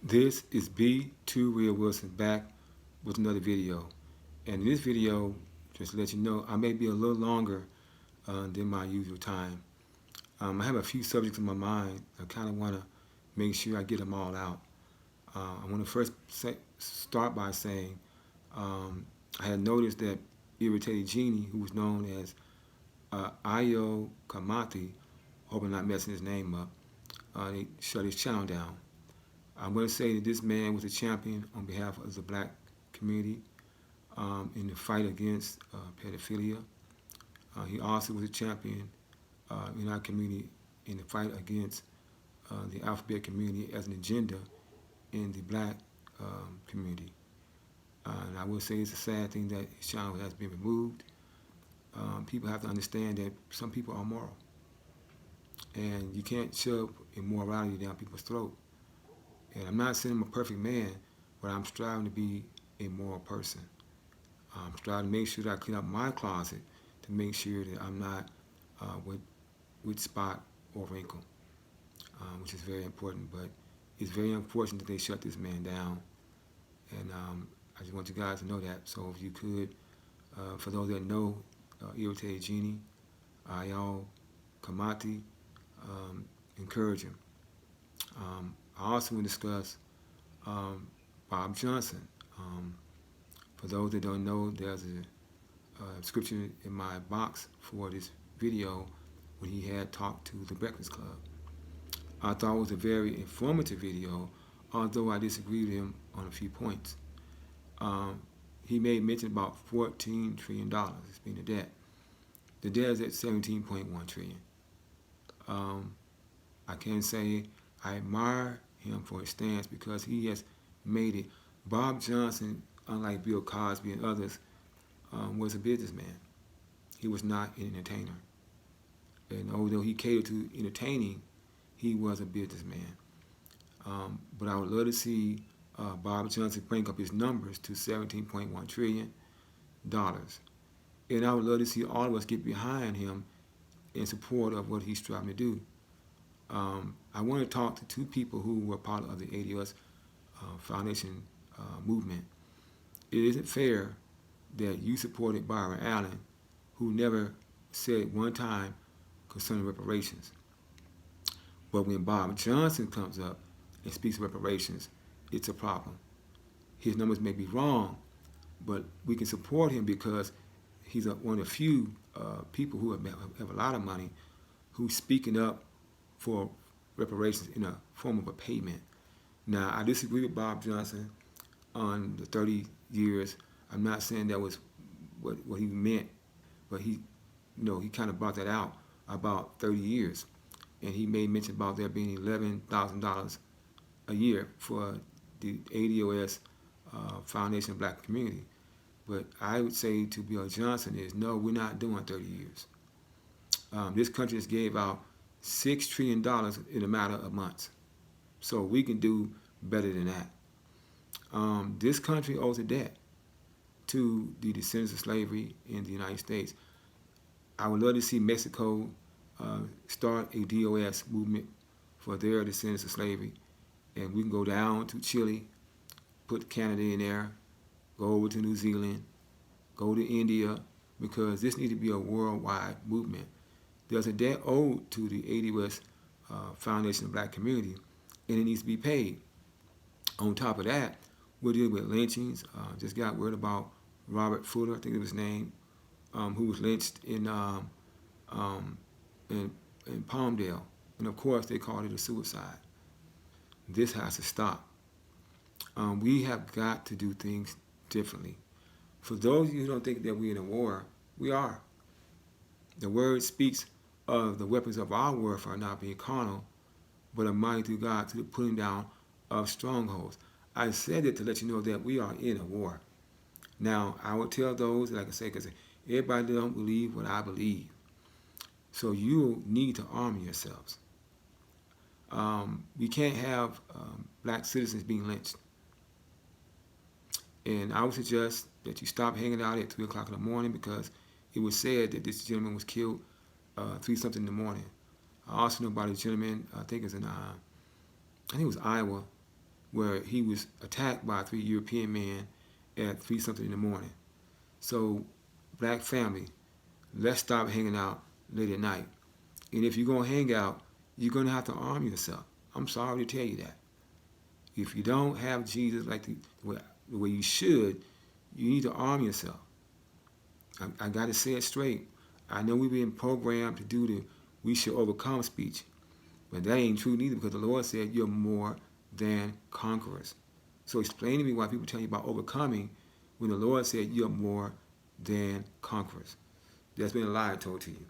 This is B2Real Wilson back with another video. And in this video, just to let you know, I may be a little longer than my usual time. I have a few subjects in my mind. I kind of want to make sure I get them all out. I want to first start by saying I had noticed that Irritated Genie, who was known as Ayo Kamati, hope I'm not messing his name up, they shut his channel down. I'm going to say that this man was a champion on behalf of the black community in the fight against pedophilia. He also was a champion in our community in the fight against the alphabet community as an agenda in the black community. And I will say it's a sad thing that his channel has been removed. People have to understand that some people are moral. And you can't shove immorality down people's throat. And I'm not saying I'm a perfect man, but I'm striving to be a moral person. I'm striving to make sure that I clean up my closet to make sure that I'm not with spot or wrinkle, which is very important. But it's very unfortunate that they shut this man down. And I just want you guys to know that. So if you could, for those that know Irritated Genie, Ayal Kamati, encourage him. I also want to discuss Bob Johnson. For those that don't know, there's a scripture in my box for this video when he had talked to the Breakfast Club. I thought it was a very informative video, although I disagree with him on a few points. He made mention about $14 trillion as being the debt. The debt is at 17.1 trillion. I can say I admire him for his stance because he has made it. Bob Johnson, unlike Bill Cosby and others, was a businessman. He was not an entertainer. And although he catered to entertaining, he was a businessman. But I would love to see Bob Johnson bring up his numbers to $17.1 trillion. And I would love to see all of us get behind him in support of what he's striving to do. I want to talk to two people who were part of the ADOS Foundation movement. It isn't fair that you supported Byron Allen, who never said one time concerning reparations. But when Bob Johnson comes up and speaks of reparations, it's a problem. His numbers may be wrong, but we can support him because he's one of the few people who have a lot of money who's speaking up for reparations in a form of a payment. Now, I disagree with Bob Johnson on the 30 years. I'm not saying that was what he meant, but he kind of brought that out about 30 years. And he made mention about there being $11,000 a year for the ADOS Foundation of Black Community. But I would say to Bill Johnson is, no, we're not doing 30 years. This country just gave out $6 trillion in a matter of months. So we can do better than that. This country owes a debt to the descendants of slavery in the United States. I would love to see Mexico start a DOS movement for their descendants of slavery. And we can go down to Chile, put Canada in there, go over to New Zealand, go to India, because this needs to be a worldwide movement. There's a debt owed to the ADOS Foundation of Black Community, and it needs to be paid. On top of that, we're dealing with lynchings. Just got word about Robert Fuller, I think it was his name, who was lynched in Palmdale. And of course, they called it a suicide. This has to stop. We have got to do things differently. For those of you who don't think that we're in a war, we are. The word speaks of the weapons of our warfare not being carnal, but are mighty through God to the putting down of strongholds. I said it to let you know that we are in a war. Now, I would tell those, like I say, because everybody don't believe what I believe. So you need to arm yourselves. We can't have black citizens being lynched. And I would suggest that you stop hanging out at 3 o'clock in the morning because it was said that this gentleman was killed 3-something in the morning. I also know about a gentleman, I think it was in, I think it was Iowa, where he was attacked by 3 European men at 3 something in the morning. So, black family, let's stop hanging out late at night. And if you're going to hang out, you're going to have to arm yourself. I'm sorry to tell you that. If you don't have Jesus like the way you should, you need to arm yourself. I got to say it straight. I know we've been programmed to do the "we should overcome" speech, but that ain't true neither, because the Lord said you're more than conquerors. So explain to me why people tell you about overcoming when the Lord said you're more than conquerors. That's been a lie told to you.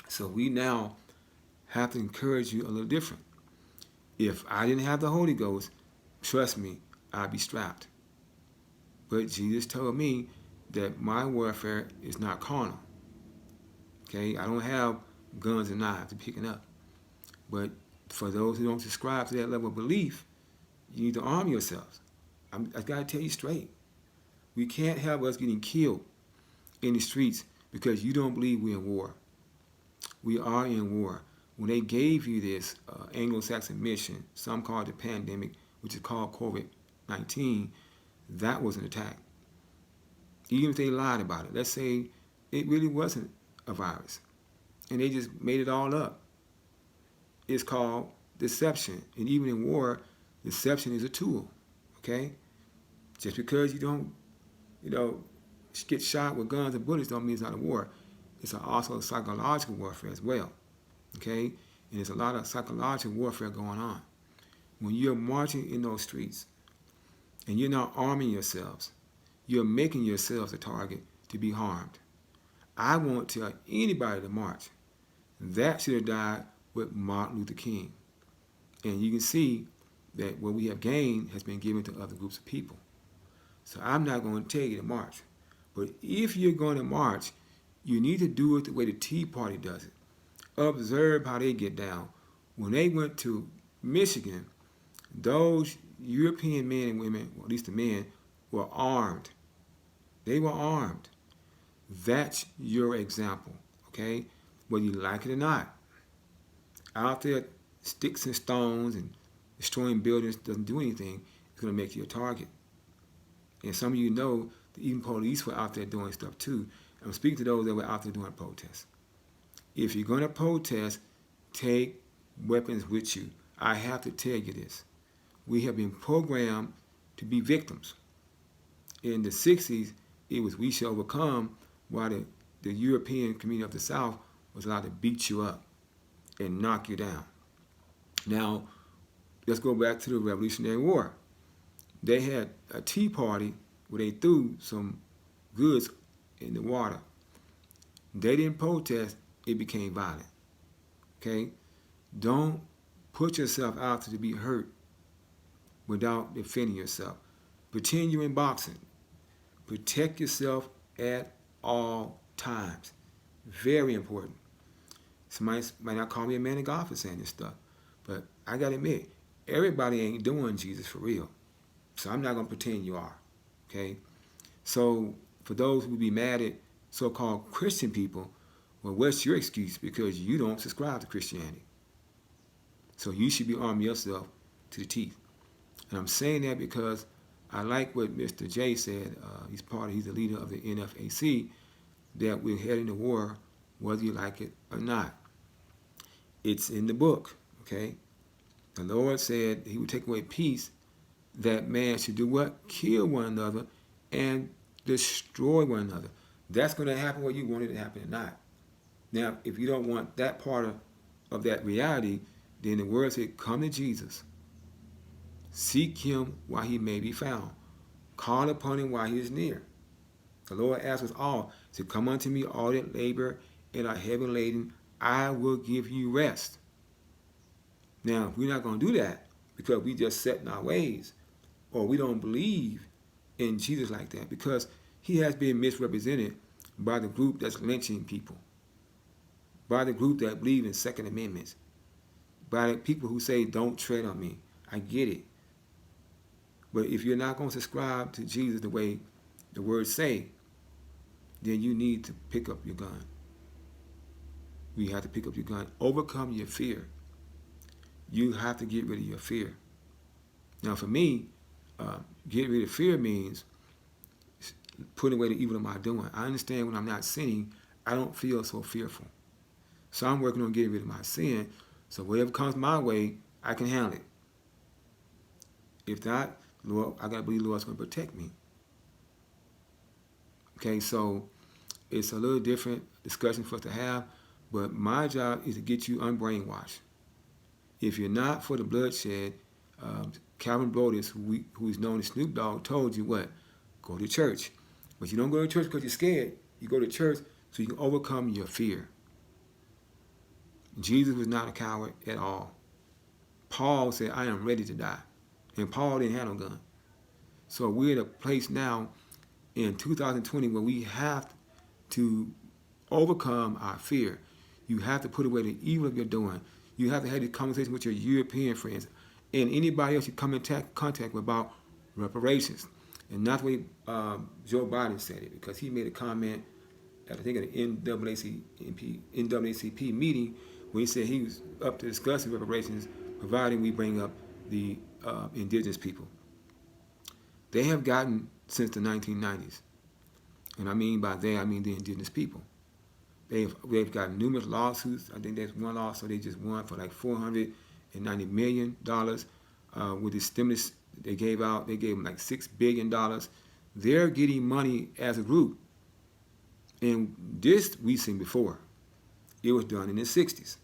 So we now have to encourage you a little different. If I didn't have the Holy Ghost, trust me, I'd be strapped. But Jesus told me that my warfare is not carnal. Okay, I don't have guns and knives to picking up. But for those who don't subscribe to that level of belief, you need to arm yourselves. I got to tell you straight. We can't have us getting killed in the streets because you don't believe we're in war. We are in war. When they gave you this Anglo-Saxon mission, some call it the pandemic, which is called COVID-19, that was an attack. Even if they lied about it, let's say it really wasn't a virus, and they just made it all up. It's called deception. And even in war, deception is a tool, okay? Just because you don't, get shot with guns and bullets don't mean it's not a war. It's also a psychological warfare as well, okay? And there's a lot of psychological warfare going on. When you're marching in those streets and you're not arming yourselves, you're making yourselves a target to be harmed. I won't tell anybody to march. That should have died with Martin Luther King. And you can see that what we have gained has been given to other groups of people. So I'm not going to tell you to march. But if you're going to march, you need to do it the way the Tea Party does it. Observe how they get down. When they went to Michigan, those European men and women, or at least the men, were armed. They were armed. That's your example, okay? Whether you like it or not. Out there, sticks and stones and destroying buildings doesn't do anything. It's going to make you a target. And some of you know that even police were out there doing stuff too. I'm speaking to those that were out there doing protests. If you're going to protest, take weapons with you. I have to tell you this. We have been programmed to be victims. In the 60s, it was "we shall overcome," while the European community of the South was allowed to beat you up and knock you down. Now, let's go back to the Revolutionary War. They had a tea party where they threw some goods in the water. They didn't protest, it became violent. Okay? Don't put yourself out to be hurt without defending yourself. Pretend you're in boxing. Protect yourself at all times. Very important. Somebody might not call me a man of God for saying this stuff, but I gotta admit, everybody ain't doing Jesus for real. So I'm not gonna pretend you are. Okay? So for those who would be mad at so-called Christian people, well, what's your excuse? Because you don't subscribe to Christianity. So you should be arming yourself to the teeth. And I'm saying that because I like what Mr. J said. He's the leader of the NFAC, that we're heading to war whether you like it or not. It's in the book, okay? The Lord said he would take away peace, that man should do what? Kill one another and destroy one another. That's going to happen whether you want it to happen or not. Now, if you don't want that part of that reality, then the word said, come to Jesus. Seek him while he may be found. Call upon him while he is near. The Lord asks us all to come unto me, all that labor and are heavy laden, I will give you rest. Now, if we're not going to do that because we just set in our ways, or we don't believe in Jesus like that, because he has been misrepresented by the group that's lynching people, by the group that believe in Second Amendments, by the people who say, don't tread on me. I get it. But if you're not going to subscribe to Jesus the way the words say, then you need to pick up your gun. You have to pick up your gun. Overcome your fear. You have to get rid of your fear. Now, for me, getting rid of fear means putting away the evil of my doing. I understand when I'm not sinning, I don't feel so fearful. So I'm working on getting rid of my sin. So whatever comes my way, I can handle it. If not, Lord, I gotta believe the Lord's gonna protect me. Okay, so it's a little different discussion for us to have, but my job is to get you unbrainwashed. If you're not for the bloodshed, Calvin Brodus, who's known as Snoop Dogg, told you what? Go to church. But you don't go to church because you're scared. You go to church so you can overcome your fear. Jesus was not a coward at all. Paul said, I am ready to die. And Paul didn't have no gun. So we're at a place now in 2020 where we have to overcome our fear. You have to put away the evil of your doing. You have to have this conversation with your European friends and anybody else you come in contact with about reparations. And not the way Joe Biden said it, because he made a comment at, I think, at the NAACP meeting when he said he was up to discussing reparations, providing we bring up the indigenous people. They have gotten since the 1990s. And I mean by they, I mean the indigenous people. They've got numerous lawsuits. I think there's one lawsuit they just won for like $490 million with the stimulus they gave out. They gave them like $6 billion. They're getting money as a group. And this we've seen before. It was done in the 60s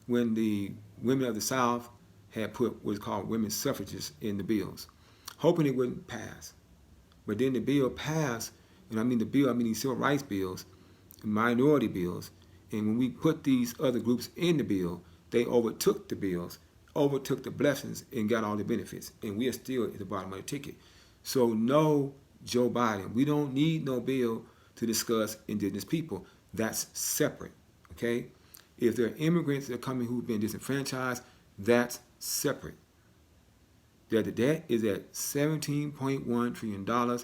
when the women of the South had put what's called women's suffrages in the bills, hoping it wouldn't pass. But then the bill passed, and I mean the bill, I mean these civil rights bills, minority bills, and when we put these other groups in the bill, they overtook the bills, overtook the blessings, and got all the benefits. And we are still at the bottom of the ticket. So no, Joe Biden, we don't need no bill to discuss indigenous people. That's separate, okay? If there are immigrants that are coming who've been disenfranchised, that's separate. The debt is at $17.1 trillion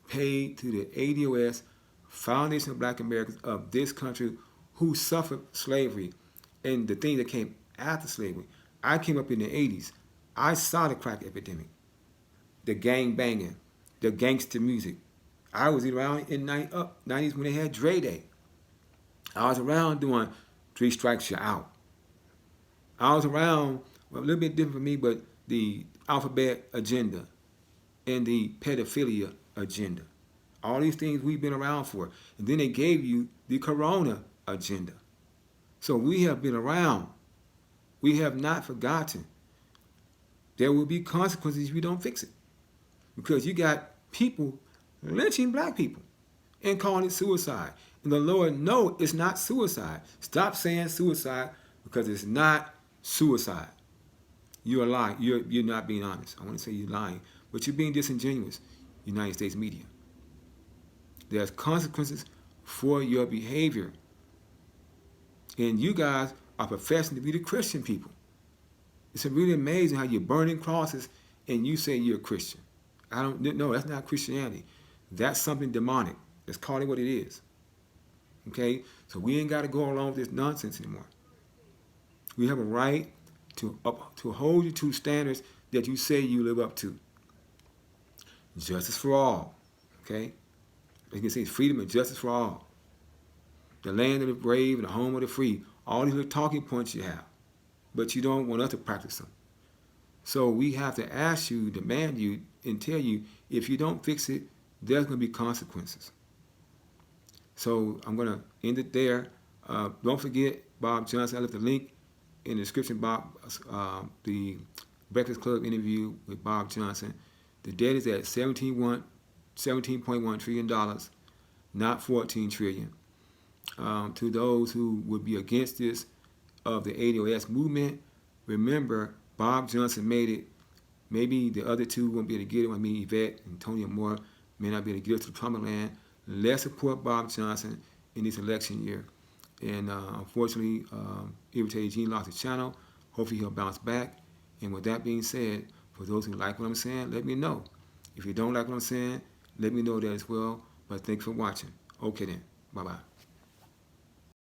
paid to the ADOS, Foundation of Black Americans of this country, who suffered slavery and the things that came after slavery. I came up in the 80s. I saw the crack epidemic, the gang banging, the gangster music. I was around in the 90s when they had Dre Day. I was around doing 3 Strikes You're Out. I was around, well, a little bit different for me, but the alphabet agenda and the pedophilia agenda. All these things we've been around for. And then they gave you the corona agenda. So we have been around. We have not forgotten. There will be consequences if you don't fix it. Because you got people lynching black people and calling it suicide. And the Lord knows it's not suicide. Stop saying suicide, because it's not suicide. You're lying. You're not being honest. I want to say you're lying. But you're being disingenuous, United States media. There's consequences for your behavior. And you guys are professing to be the Christian people. It's really amazing how you're burning crosses and you say you're a Christian. No, that's not Christianity. That's something demonic. Let's call it what it is. Okay? So we ain't got to go along with this nonsense anymore. We have a right to hold you to standards that you say you live up to. Justice for all. Okay? As you can say, freedom and justice for all. The land of the brave and the home of the free. All these little talking points you have. But you don't want us to practice them. So we have to ask you, demand you, and tell you, if you don't fix it, there's going to be consequences. So I'm going to end it there. Don't forget Bob Johnson. I left the link in the description box, the Breakfast Club interview with Bob Johnson. The debt is at $17.1 trillion, not $14 trillion. To those who would be against this of the ADOS movement, remember Bob Johnson made it. Maybe the other two won't be able to get it. I mean, Yvette and Tony Moore may not be able to get us to the promised land. Let's support Bob Johnson in this election year. And unfortunately, Irritated Gene lost his channel. Hopefully he'll bounce back. And with that being said, for those who like what I'm saying, let me know. If you don't like what I'm saying, let me know that as well. But thanks for watching. Okay then. Bye-bye.